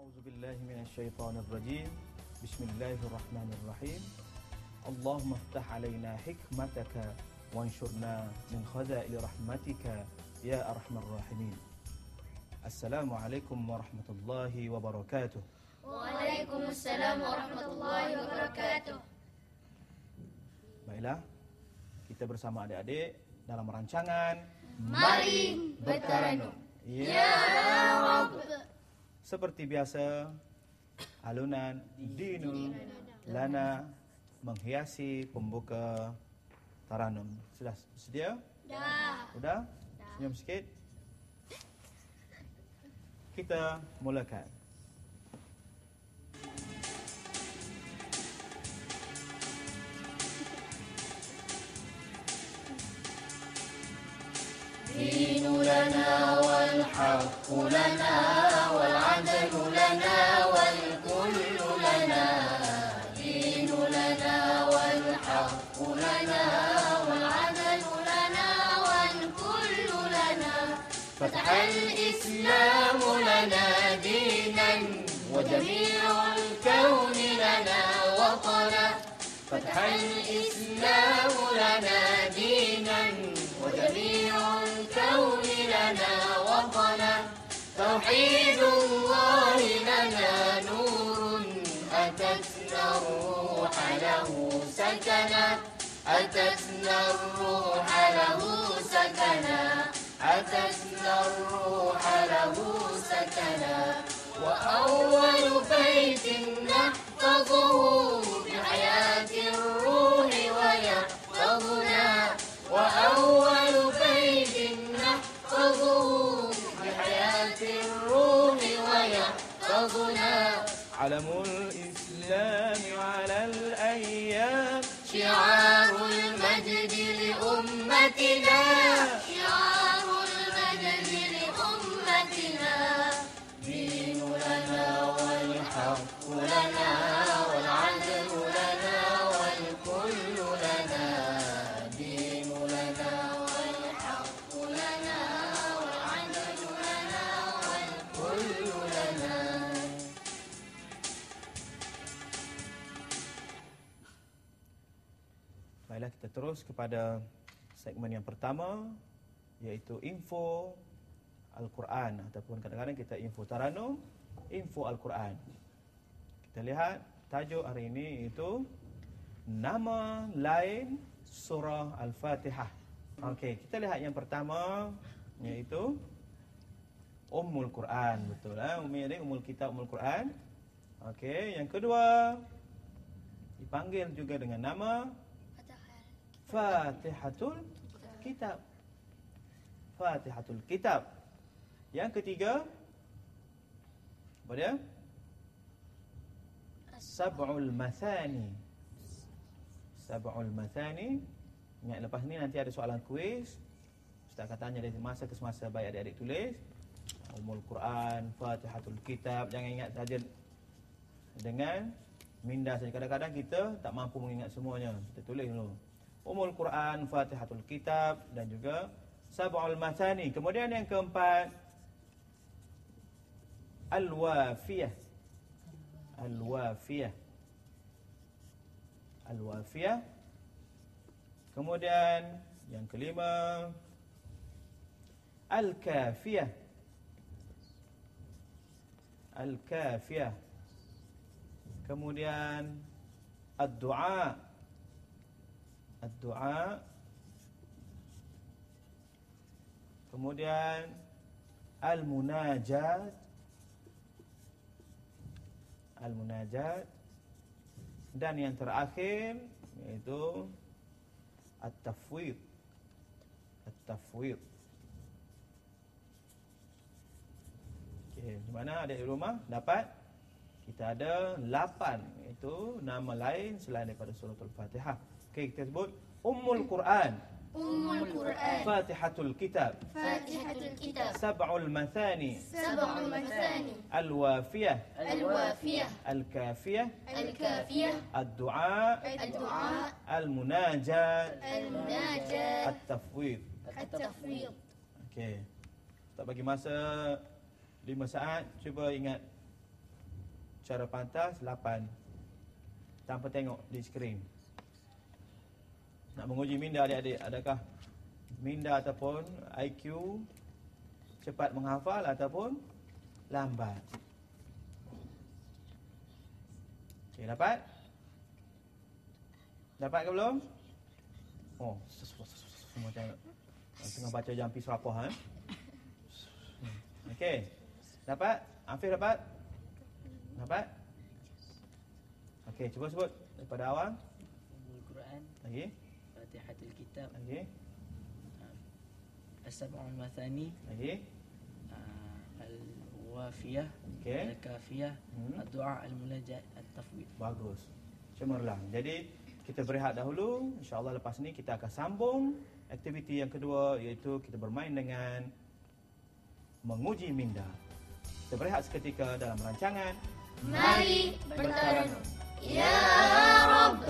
أعوذ بالله من الشيطان الرجيم. بسم الله الرحمن الرحيم. اللهم افتح علينا حكمتك وانشرنا من خزائن رحمتك يا أرحم الراحمين. السلام عليكم ورحمة الله وبركاته. Waalaikumsalam warahmatullahi wabarakatuh. Baiklah, kita bersama adik-adik dalam rancangan Mari bertaranum. Ya Rabb. Seperti biasa, alunan Dinul Lana menghiasi pembuka taranum. Sudah sedia? Sudah? Senyum sikit. Kita mulakan. دين لنا والحق لنا والعدل لنا والكل لنا. دين لنا والحق لنا والعدل لنا والكل لنا. فتح الإسلام لنا دينا وجميع الكون لنا وطنا. فتح الإسلام لنا دينا وجميع الكون لنا وطنا. توحيد الله لنا نور أتتنا الروح له سكنا. أتتنا الروح له سكنا. أتتنا الروح له سكنا. وأول بيت نحفظه بحياة الروح ويحفظنا. وأول بيت نحفظه بحياة الروح ويحفظنا. علم الإسلام على الأيام شعار المجد لأمتنا. شعار المجد لأمتنا. دين لنا والحق لنا والعدل لنا والكل لنا. دين لنا والحق لنا والعدل لنا والكل لنا. Baiklah, kita terus kepada segmen yang pertama, iaitu info Al-Quran, ataupun kadang-kadang kita info taranum, info Al-Quran. Kita lihat tajuk hari ini iaitu nama lain surah Al-Fatihah. Okey, kita lihat yang pertama iaitu Ummul Quran, betul Umi adik, Ummul Kitab, Ummul Quran. Okey, yang kedua dipanggil juga dengan nama Fatihatul Kitab. Fatihatul Kitab. Yang ketiga, apa dia? Sab'ul Mathani. Sab'ul Mathani. Ingat lepas ni nanti ada soalan kuis. Ustaz akan tanya dari masa ke semasa, baik adik-adik tulis. Ummul Quran, Fatihatul Kitab. Jangan ingat saja dengan minda saja. Kadang-kadang kita tak mampu mengingat semuanya. Kita tulis dulu. Ummul Quran, Fatihatul Kitab dan juga Sab'ul Mathani. Kemudian yang keempat, Al-Wafiyah. Al-Wafiyah. Al-Wafiyah. Kemudian yang kelima, Al-Kafiyah. Al-Kafiyah. Kemudian Ad-Du'a. Ad-Du'a. Kemudian Al-Munajat. Al-Munajat. Dan yang terakhir iaitu At-Tafwid. At-Tafwid. Okey, di mana adik di rumah dapat? Kita ada 8 iaitu nama lain selain daripada surah Al-Fatihah. Okey, kita sebut Ummul Quran. Ummul Quran. Fatihatul Kitab. Fatihatul Kitab. Sab'ul Mathani. Sab'ul Mathani. Al-Wafiyah. Al-Wafiyah. Al-Kafiyah. Al-Kafiyah. Ad-Du'a. Ad-Du'a. Al-Munajat. Al-Munajat. At-Tafwid. At-Tafwid. Okey. Tak bagi masa 5 saat, cuba ingat secara pantas 8 tanpa tengok di skrin. Nak menguji minda adik-adik, adakah minda ataupun IQ cepat menghafal ataupun lambat? Okey, dapat? Dapat ke belum? Oh, semua tengok. Tengah baca jampi serapah Okey. Dapat? Afif dapat? Dapat? Okey, cuba sebut daripada awal. Al-Quran, Lagi. Fatihatul Kitab, Lagi. As-Sab'ul Mathani, Lagi. Al-Wafiyah, Okey. Al-Kafiyah, Ad-Du'a Al-Munajat, At-Tafwid. Bagus. Cemerlang. Jadi kita berehat dahulu. InsyaAllah lepas ni kita akan sambung aktiviti yang kedua, iaitu kita bermain dengan menguji minda. Kita berehat seketika dalam rancangan Mari bertaranum. Ya Rabb.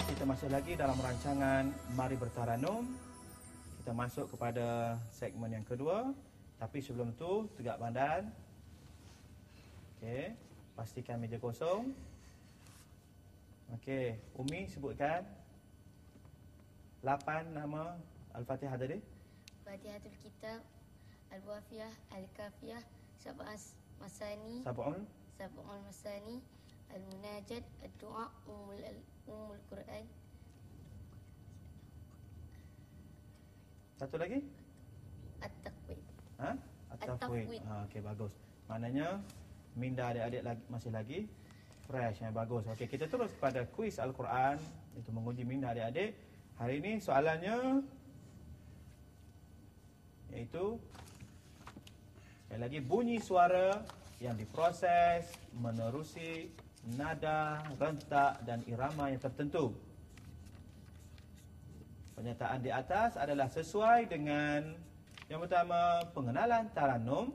Kita masih lagi dalam rancangan Mari Bertaranum. Kita masuk kepada segmen yang kedua. Tapi sebelum tu, tegak badan. Okey, pastikan meja kosong. Okey, Umi sebutkan 8 nama Al-Fatihah tadi. Fatihatul Kitab, Al-Wafiyah, Al-Kafiyah, Sab'ul Masani, Sab'un. Sab'ul Masani, Al-Munajat, Ad-Du'a, Ummul Quran, Satu lagi? At-Taqwid. Ha? At-Tafwid. At-Tafwid. Okey, bagus. Maknanya minda adik-adik masih lagi fresh, yang bagus. Okey, kita terus kepada kuis Al-Quran, itu menguji minda adik-adik. Hari ini soalannya iaitu sekali lagi, bunyi suara yang diproses menerusi nada, rentak dan irama yang tertentu. Pernyataan di atas adalah sesuai dengan yang pertama, pengenalan taranum.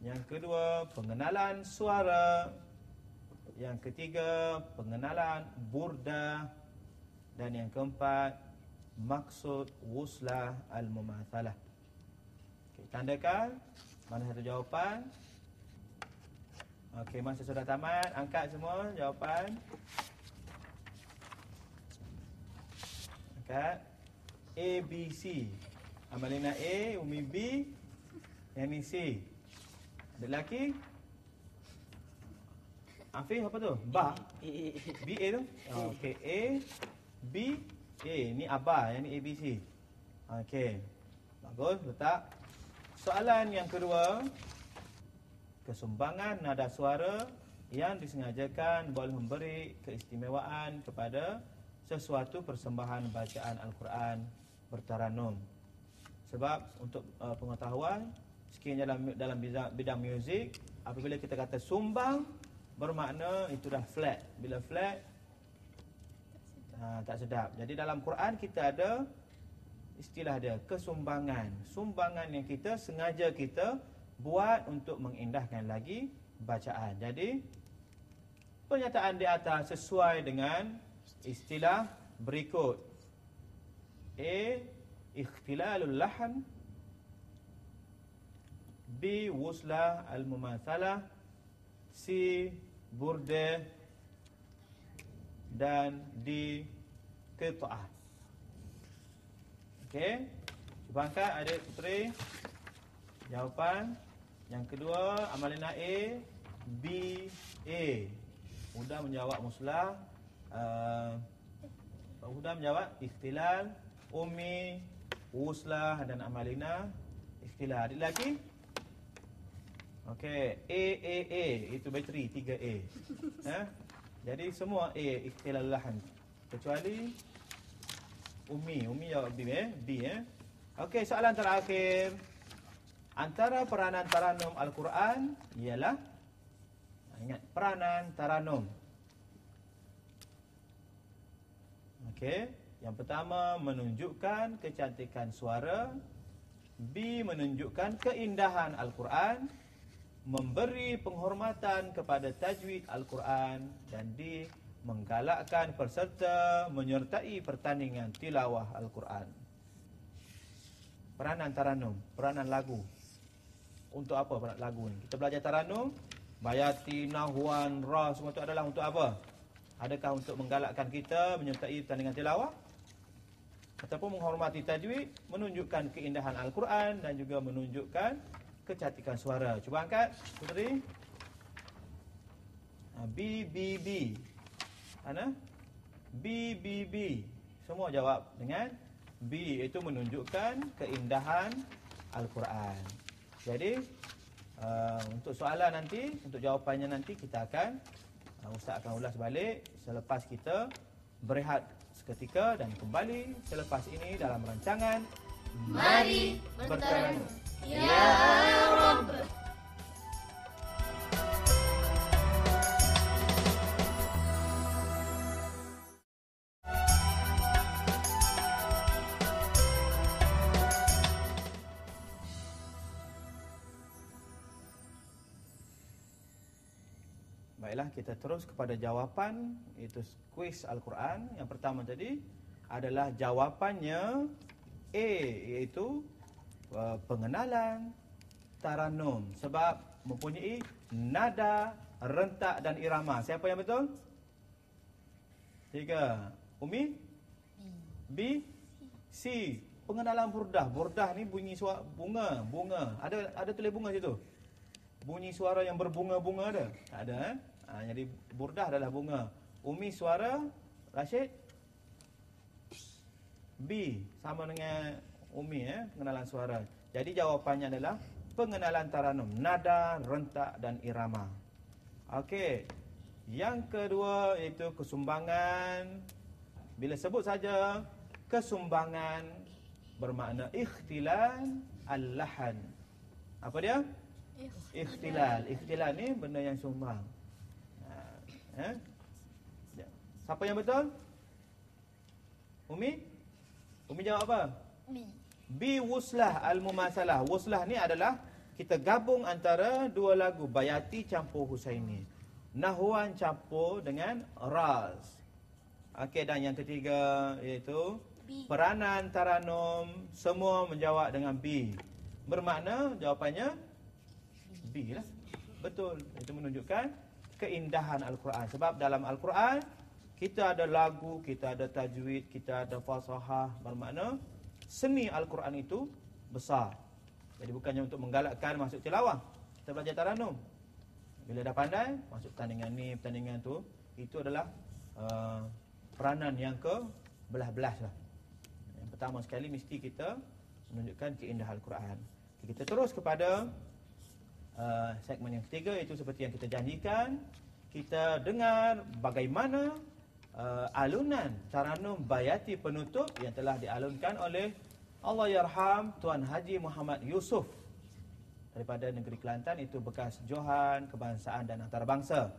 Yang kedua, pengenalan suara. Yang ketiga, pengenalan burda. Dan yang keempat, maksud wuslah al-mumathalah. Okay, tandakan mana satu jawapan. Okey, masa sudah tamat, angkat semua jawapan. Angkat. A, B, C. Amalina A, Umi B, yang ni C. Ada lelaki? Afif apa tu? Ba? B, A tu? Okey, A, B, A. Ni Abah, yang ni A, B, C. Okey. Bagus, letak. Soalan yang kedua. Kesumbangan nada suara yang disengajakan boleh memberi keistimewaan kepada sesuatu persembahan bacaan Al-Quran bertaranum. Sebab untuk pengetahuan, sekiranya dalam bidang muzik, apabila kita kata sumbang, bermakna itu dah flat. Bila flat, tak sedap. Jadi dalam Quran kita ada istilah dia, kesumbangan. Sumbangan yang kita sengaja kita buat untuk mengindahkan lagi bacaan. Jadi pernyataan di atas sesuai dengan istilah berikut. A, ikhtilalul lahan. B, wuslah al-mumathalah. C, burda. Dan D, qita'ah. Okey, cuba angkat adik puteri jawapan. Yang kedua, Amalina A, B, A. Huda menjawab muslah, Huda menjawab ikhtilal, Umi wuslah dan Amalina ikhtilal. Adik lelaki? Okey, A, itu bateri 3A. Jadi semua A, ikhtilal lahan. Kecuali Umi jawab B. Okey, soalan terakhir. Antara peranan taranum Al-Quran ialah, ingat, peranan taranum. Okey, yang pertama menunjukkan kecantikan suara. B, menunjukkan keindahan Al-Quran. memberi penghormatan kepada tajwid Al-Quran dan D. menggalakkan peserta menyertai pertandingan tilawah Al-Quran. Peranan taranum, peranan lagu. Untuk apa peranan lagu ni? Kita belajar taranum, bayati, nahwan, ra, semua itu adalah untuk apa? Adakah untuk menggalakkan kita menyertai pertandingan tilawah? Ataupun menghormati tajwid, menunjukkan keindahan Al-Quran dan juga menunjukkan kecantikan suara. Cuba angkat, puteri. B, B, B. Mana? B, B, B. Semua jawab dengan B, iaitu menunjukkan keindahan Al-Quran. Jadi, untuk soalan nanti, untuk jawapannya nanti kita akan, Ustaz akan ulas balik selepas kita berehat seketika dan kembali selepas ini dalam rancangan Mari bertaranum. Ya Rabb. Baiklah, kita terus kepada jawapan, iaitu kuis Al-Quran. Yang pertama tadi adalah jawapannya A, iaitu pengenalan taranum sebab mempunyai nada, rentak dan irama. Siapa yang betul? 3. Umi? B. C. Pengenalan burdah. Burdah ni bunyi suara bunga, bunga. Ada tulis bunga situ? Bunyi suara yang berbunga-bunga ada? Tak ada, eh? Jadi burdah adalah bunga. Umi suara, Rashid? B. Sama dengan Umi, pengenalan suara. Jadi jawapannya adalah pengenalan taranum, nada, rentak dan irama. Okey. Yang kedua iaitu kesumbangan. Bila sebut saja kesumbangan bermakna ikhtilal al-lahan. Apa dia? Ikhtilal. Ikhtilal ni benda yang sumbang. Siapa yang betul? Umi? Umi jawab apa? B. Wuslah al-mumasalah. Wuslah ni adalah kita gabung antara dua lagu, Bayati campur Husaini, Nahwan campur dengan Raz. Okey, dan yang ketiga iaitu B. peranan taranum. Semua menjawab dengan B. Bermakna jawapannya B lah. Betul. Itu menunjukkan keindahan Al-Quran. Sebab dalam Al-Quran kita ada lagu, kita ada tajwid, kita ada fasahah. Bermakna seni Al-Quran itu besar. Jadi bukannya untuk menggalakkan masuk tilawah. Kita belajar taranum. Bila dah pandai, masuk pertandingan ni, pertandingan tu. Itu adalah peranan yang ke belas-belas lah. Yang pertama sekali mesti kita menunjukkan keindahan Al-Quran. Kita terus kepada segmen yang ketiga, iaitu seperti yang kita janjikan. Kita dengar bagaimana alunan taranum Bayati penutup yang telah dialunkan oleh Allahyarham Tuan Haji Muhammad Yusof daripada negeri Kelantan, itu bekas Johan Kebangsaan dan Antarabangsa.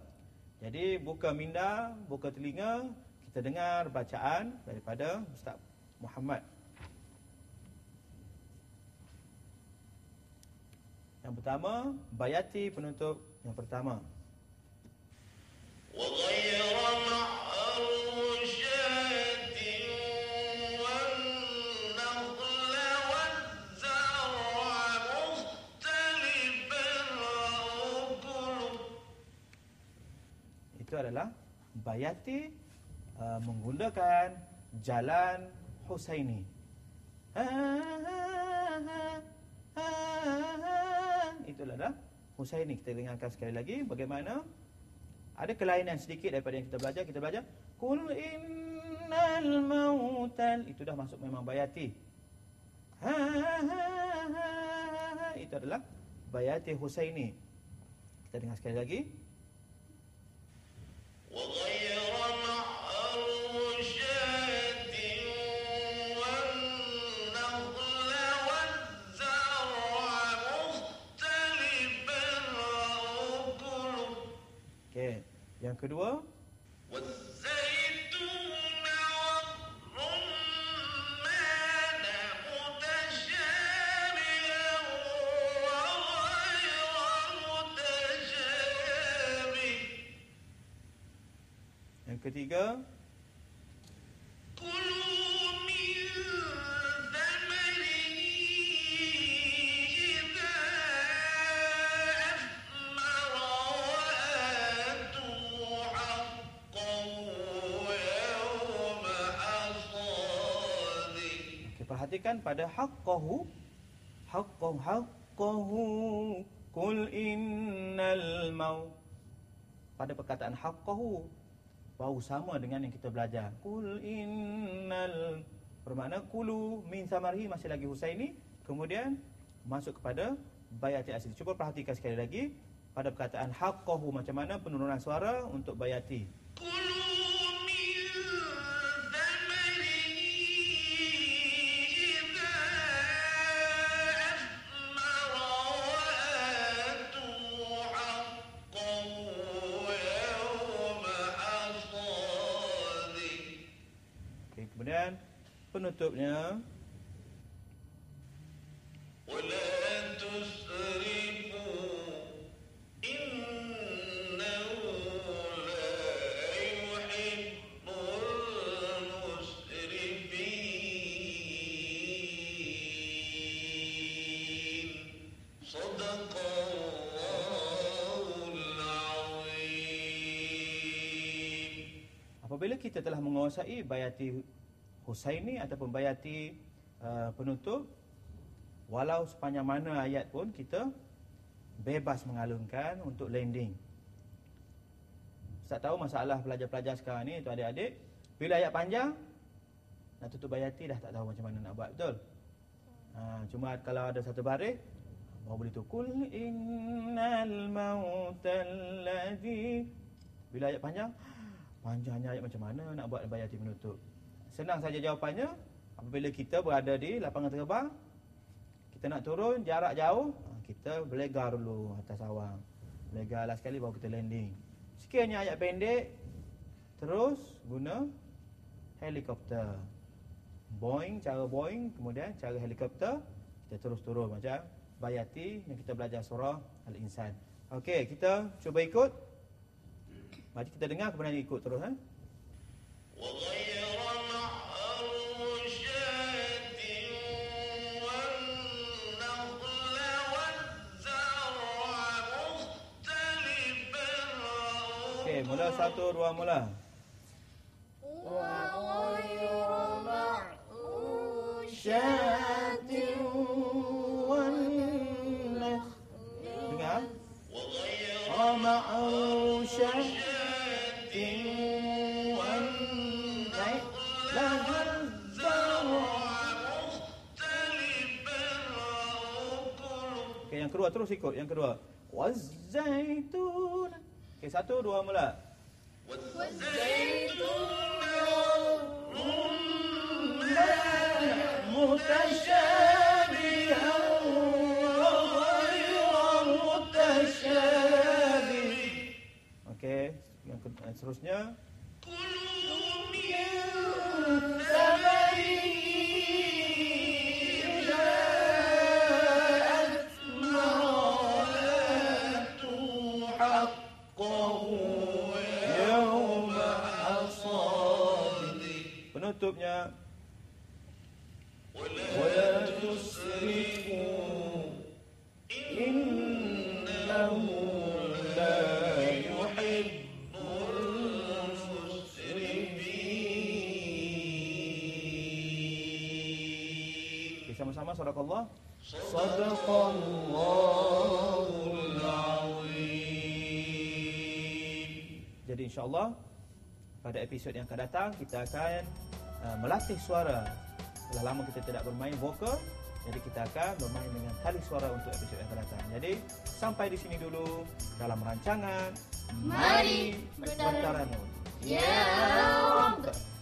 Jadi buka minda, buka telinga, kita dengar bacaan daripada Ustaz Muhammad. Yang pertama, Bayati penutup yang pertama. Itu adalah Bayati menggunakan jalan Husaini. Itulah dah Husaini. Kita dengarkan sekali lagi bagaimana ada kelainan sedikit daripada yang kita belajar. Kita belajar Qul innal mautal. Itu dah masuk memang Bayati. Itu adalah Bayati Husaini. Kita dengar sekali lagi. Okey, yang kedua. ketiga, perhatikan pada haqqahu, qul innal maut. Pada perkataan haqqahu baru sama dengan yang kita belajar. Qul innal, bermakna kulu min samarihi, masih lagi Husaini, kemudian masuk kepada bayati asli. Cuba perhatikan sekali lagi pada perkataan haqqahu macam mana penurunan suara untuk bayati. Kemudian penutupnya, apabila kita telah menguasai bayati Husaini ataupun bayati penutup, walau sepanjang mana ayat pun kita bebas mengalunkan untuk landing. Ustaz tahu masalah pelajar-pelajar sekarang ni, tu adik-adik, bila ayat panjang nak tutup bayati dah tak tahu macam mana nak buat, betul? Cuma kalau ada satu baris baru boleh tu kul innal mautal ladzi. Bila ayat panjangnya ayat macam mana nak buat bayati penutup? Senang saja jawapannya. Apabila kita berada di lapangan terbang, kita nak turun jarak jauh, kita berlegar dulu atas awang. Berlegar last sekali baru kita landing. Sekiranya ayat pendek, terus guna helikopter. Cara Boeing, kemudian cara helikopter, kita terus turun macam bayati yang kita belajar surah Al-Insan. Okey, kita cuba ikut. Mari kita dengar kemudian ikut terus. Okey, mula 1, 2, mula. Dengar. Okey, yang kedua terus ikut. Yang kedua. Waz-zaitun. Okey, 1, 2, mula. Okey, yang seterusnya. Penutupnya, wala tusrifu innahu la yuhibbul musrifin. Sama-sama sadaqallah. Sadaqallahul azim. Jadi insya-Allah pada episod yang akan datang kita akan melatih suara. Dah lama kita tidak bermain vokal, jadi kita akan bermain dengan tali suara untuk episod yang akan datang. Jadi sampai di sini dulu dalam rancangan Mari Bertaranum. Ya Rabb.